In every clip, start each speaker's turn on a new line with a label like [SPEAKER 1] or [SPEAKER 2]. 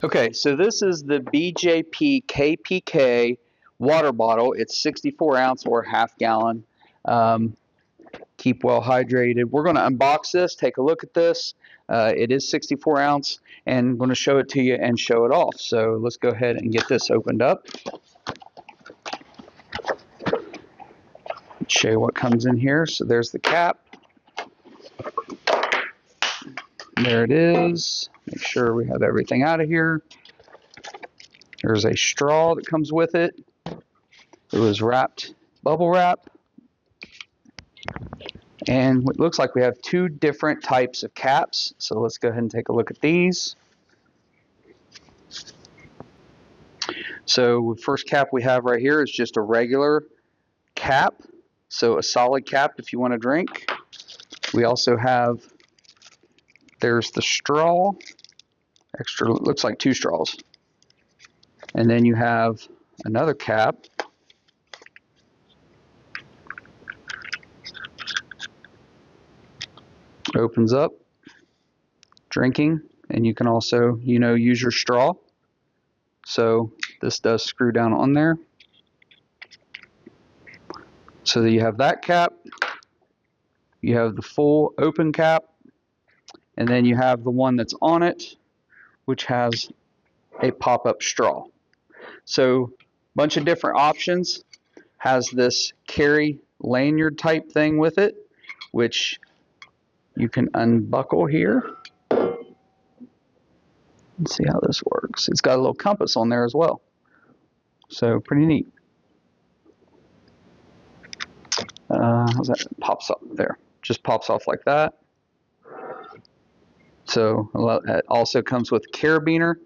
[SPEAKER 1] Okay, so this is the BJPKPK water bottle. It's 64 ounce or half gallon. Keep well hydrated. We're going to unbox this, take a look at this. It is 64 ounce, and I'm going to show it to you and show it off. So let's go ahead and get this opened up. Show you what comes in here. So there's the cap. There it is. Make sure we have everything out of here. There's a straw that comes with it. It was wrapped, bubble wrap. And it looks like we have two different types of caps. So let's go ahead and take a look at these. So the first cap we have right here is just a regular cap. So a solid cap if you want to drink. We also have, there's the straw. Extra, looks like two straws. And then you have another cap. Opens up, drinking, and you can also, use your straw. So this does screw down on there. So that you have that cap, you have the full open cap, and then you have the one that's on it, which has a pop-up straw. So a bunch of different options. Has this carry lanyard type thing with it, which you can unbuckle here. Let's see how this works. It's got a little compass on there as well. So pretty neat. How's that? Pops up there. Just pops off like that. So it also comes with a carabiner,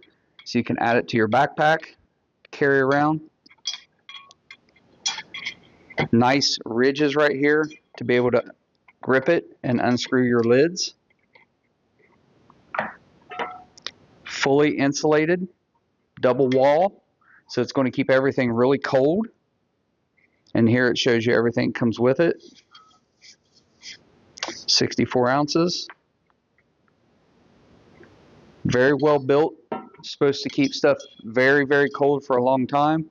[SPEAKER 1] so you can add it to your backpack, carry around. Nice ridges right here to be able to grip it and unscrew your lids. Fully insulated, double wall, so it's going to keep everything really cold. And here it shows you everything comes with it. 64 ounces. Very well built. Supposed to keep stuff very, very cold for a long time.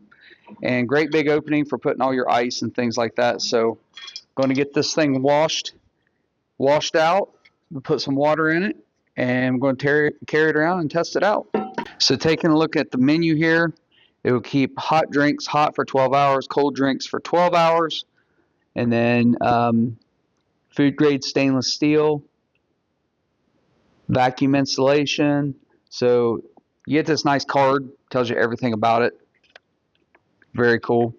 [SPEAKER 1] And great big opening for putting all your ice and things like that. So going to get this thing washed out. We'll put some water in it, and I'm going to carry it around and test it out. So taking a look at the menu here, it will keep hot drinks hot for 12 hours, cold drinks for 12 hours, and then food grade stainless steel, vacuum insulation. So you get this nice card, tells you everything about it. Very cool.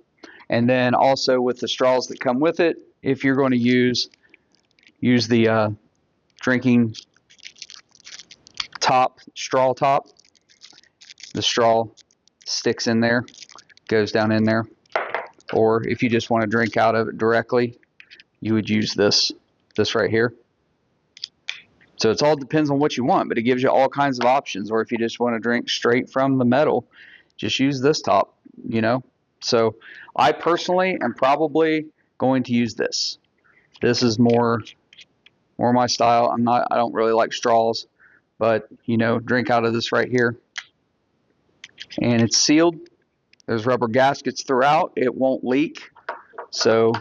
[SPEAKER 1] And then also with the straws that come with it, if you're going to use the drinking top, straw top, the straw sticks in there, goes down in there. Or if you just want to drink out of it directly, you would use this right here. So it all depends on what you want, but it gives you all kinds of options. Or if you just want to drink straight from the metal, just use this top, So I personally am probably going to use this. This is more my style. I don't really like straws, but drink out of this right here. And it's sealed. There's rubber gaskets throughout. It won't leak. So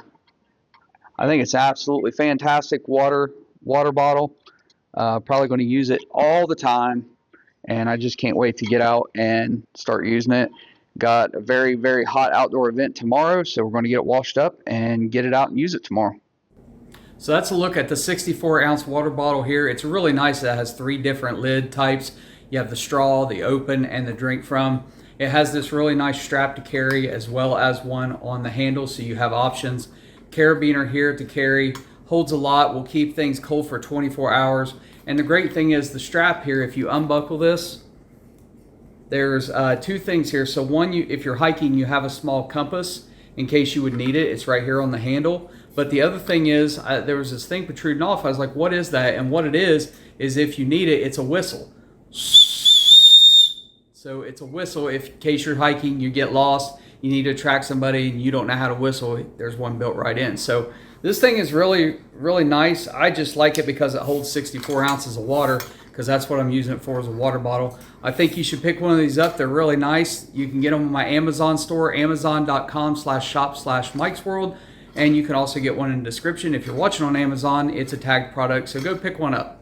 [SPEAKER 1] I think it's absolutely fantastic water bottle. Probably going to use it all the time, and I just can't wait to get out and start using it. Got a very, very hot outdoor event tomorrow, so we're going to get it washed up and get it out and use it tomorrow.
[SPEAKER 2] So that's a look at the 64-ounce water bottle here. It's really nice. It has 3 different lid types. You have the straw, the open, and the drink from. It has this really nice strap to carry as well as one on the handle, so you have options. Carabiner here to carry. Holds a lot, will keep things cold for 24 hours. And the great thing is the strap here, if you unbuckle this, there's 2 things here. So one, if you're hiking, you have a small compass in case you would need it. It's right here on the handle. But the other thing is, there was this thing protruding off. I was like, what is that? And what it is if you need it, it's a whistle. So it's a whistle if in case you're hiking, you get lost, you need to track somebody and you don't know how to whistle, there's one built right in. So This thing is really, really nice. I just like it because it holds 64 ounces of water, because that's what I'm using it for, as a water bottle. I think you should pick one of these up. They're really nice. You can get them on my Amazon store, amazon.com/shop/MikesWorld. And you can also get one in the description. If you're watching on Amazon, it's a tagged product, so go pick one up.